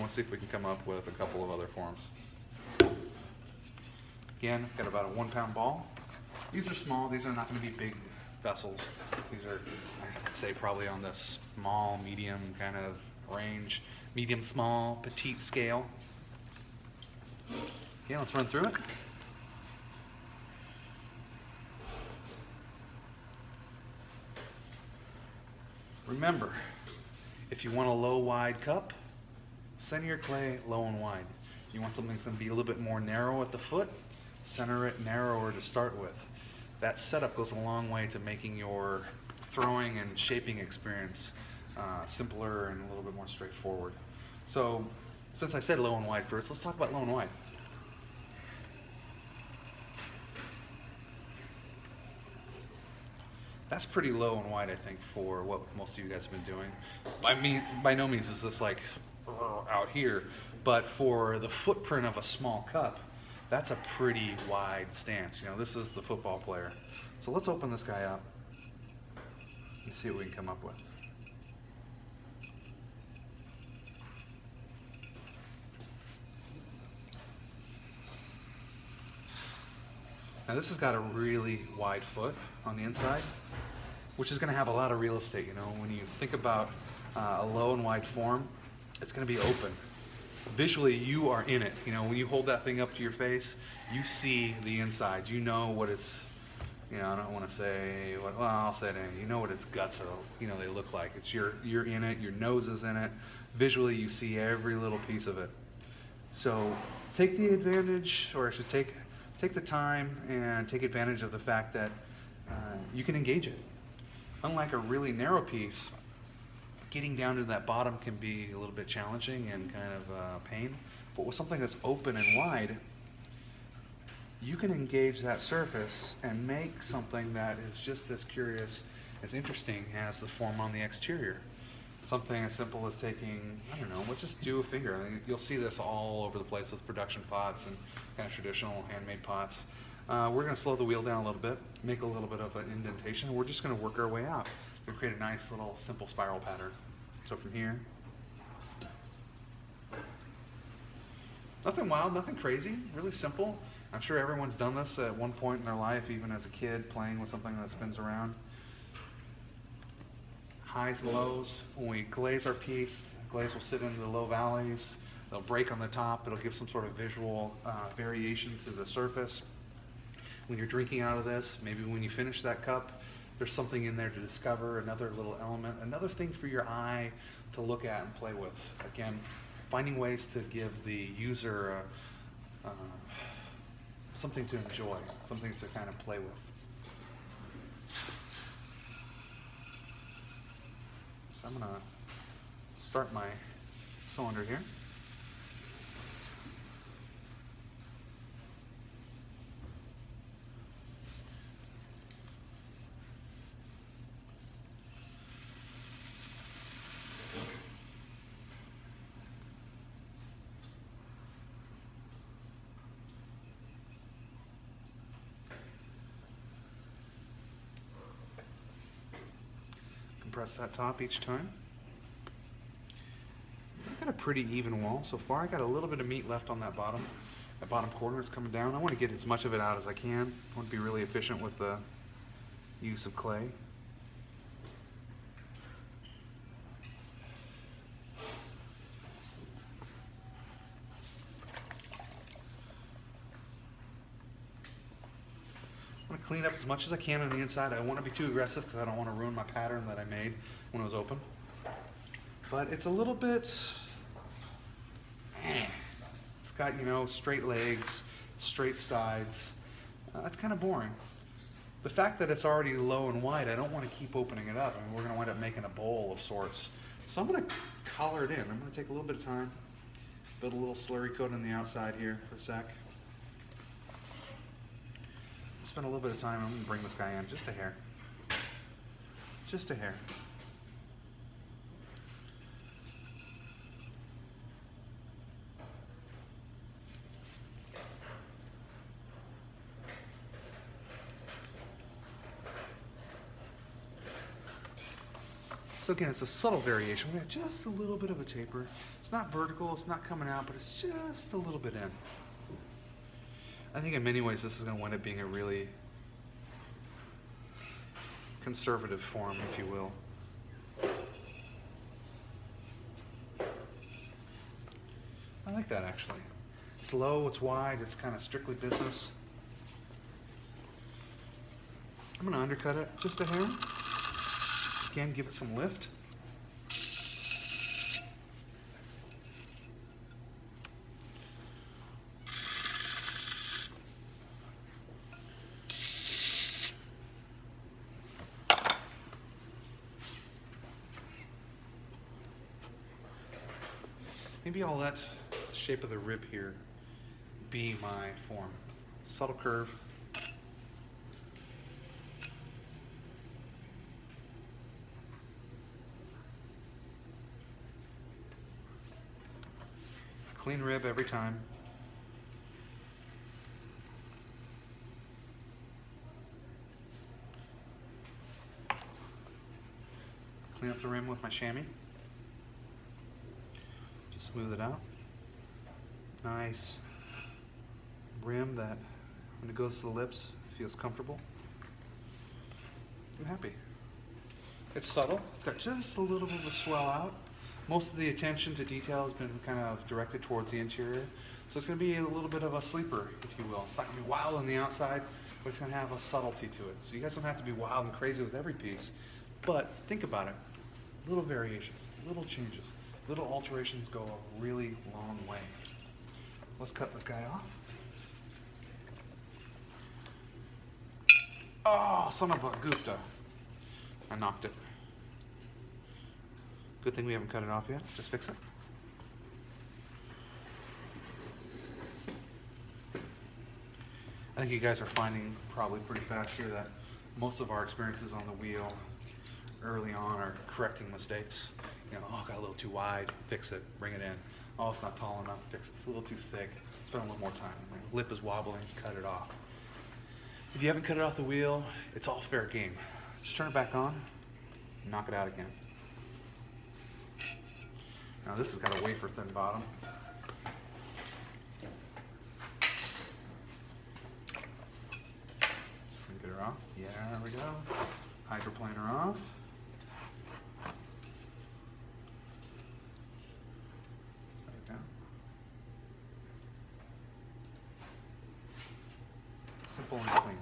let's see if we can come up with a couple of other forms. Again, got about a 1 pound ball. These are small, these are not going to be big vessels. These are, I'd say, probably on the small, medium kind of range, medium, small, petite scale. Yeah, let's run through it. Remember, if you want a low wide cup, center your clay low and wide. You want something that's going to be a little bit more narrow at the foot, center it narrower to start with. That setup goes a long way to making your throwing and shaping experience simpler and a little bit more straightforward. So since I said low and wide first, let's talk about low and wide. That's pretty low and wide, I think, for what most of you guys have been doing. By no means is this like out here, but for the footprint of a small cup, that's a pretty wide stance. You know, this is the football player. So let's open this guy up and see what we can come up with. Now this has got a really wide foot on the inside, which is going to have a lot of real estate. You know, when you think about a low and wide form, it's going to be open. Visually, you are in it. You know, when you hold that thing up to your face, you see the insides. You know what it's, you know, I don't want to say what, well, I'll say it anyway. You know what its guts are, you know, they look like. It's you're in it, your nose is in it. Visually, you see every little piece of it. So take the advantage, or I should take the time and take advantage of the fact that you can engage it. Unlike a really narrow piece, getting down to that bottom can be a little bit challenging and kind of pain. But with something that's open and wide, you can engage that surface and make something that is just as curious, as interesting as the form on the exterior. Something as simple as taking, I don't know, let's just do a finger. I mean, you'll see this all over the place with production pots and kind of traditional handmade pots. We're going to slow the wheel down a little bit, make a little bit of an indentation. We're just going to work our way out. We're going to create a nice little simple spiral pattern. So from here, nothing wild, nothing crazy, really simple. I'm sure everyone's done this at one point in their life, even as a kid, playing with something that spins around. Highs and lows. When we glaze our piece, the glaze will sit into the low valleys. They'll break on the top. It'll give some sort of visual variation to the surface. When you're drinking out of this, maybe when you finish that cup, there's something in there to discover, another little element, another thing for your eye to look at and play with. Again, finding ways to give the user something to enjoy, something to kind of play with. So I'm going to start my cylinder here. Press that top each time. I've got a pretty even wall so far. I got a little bit of meat left on that bottom corner. It's coming down. I want to get as much of it out as I can. I want to be really efficient with the use of clay. I want to clean up as much as I can on the inside. I don't want to be too aggressive because I don't want to ruin my pattern that I made when it was open. But it's a little bit, it's got, you know, straight legs, straight sides. That's kind of boring. The fact that it's already low and wide, I don't want to keep opening it up. I mean, we're going to wind up making a bowl of sorts. So I'm going to color it in. I'm going to take a little bit of time, build a little slurry coat on the outside here for a sec. Spend a little bit of time. I'm going to bring this guy in just a hair. Just a hair. So again, it's a subtle variation. We have just a little bit of a taper. It's not vertical, it's not coming out, but it's just a little bit in. I think in many ways this is going to wind up being a really conservative form, if you will. I like that actually. It's low, it's wide, it's kind of strictly business. I'm going to undercut it just a hair. Again, give it some lift. Maybe I'll let the shape of the rib here be my form. Subtle curve. Clean rib every time. Clean up the rim with my chamois. Just smooth it out. Nice rim that, when it goes to the lips, feels comfortable. I'm happy. It's subtle. It's got just a little bit of a swell out. Most of the attention to detail has been kind of directed towards the interior. So it's going to be a little bit of a sleeper, if you will. It's not going to be wild on the outside, but it's going to have a subtlety to it. So you guys don't have to be wild and crazy with every piece. But think about it. Little variations, little changes, little alterations go a really long way. Let's cut this guy off. Oh, son of a Gupta. I knocked it. Good thing we haven't cut it off yet. Just fix it. I think you guys are finding probably pretty fast here that most of our experiences on the wheel early on are correcting mistakes. You know, oh, got a little too wide, fix it, bring it in. Oh, it's not tall enough, fix it. It's a little too thick, spend a little more time. My lip is wobbling, cut it off. If you haven't cut it off the wheel, it's all fair game. Just turn it back on, knock it out again. Now this has got a wafer thin bottom. Get her off. Yeah, there we go. Hydroplaner off. Side down. Simple and clean.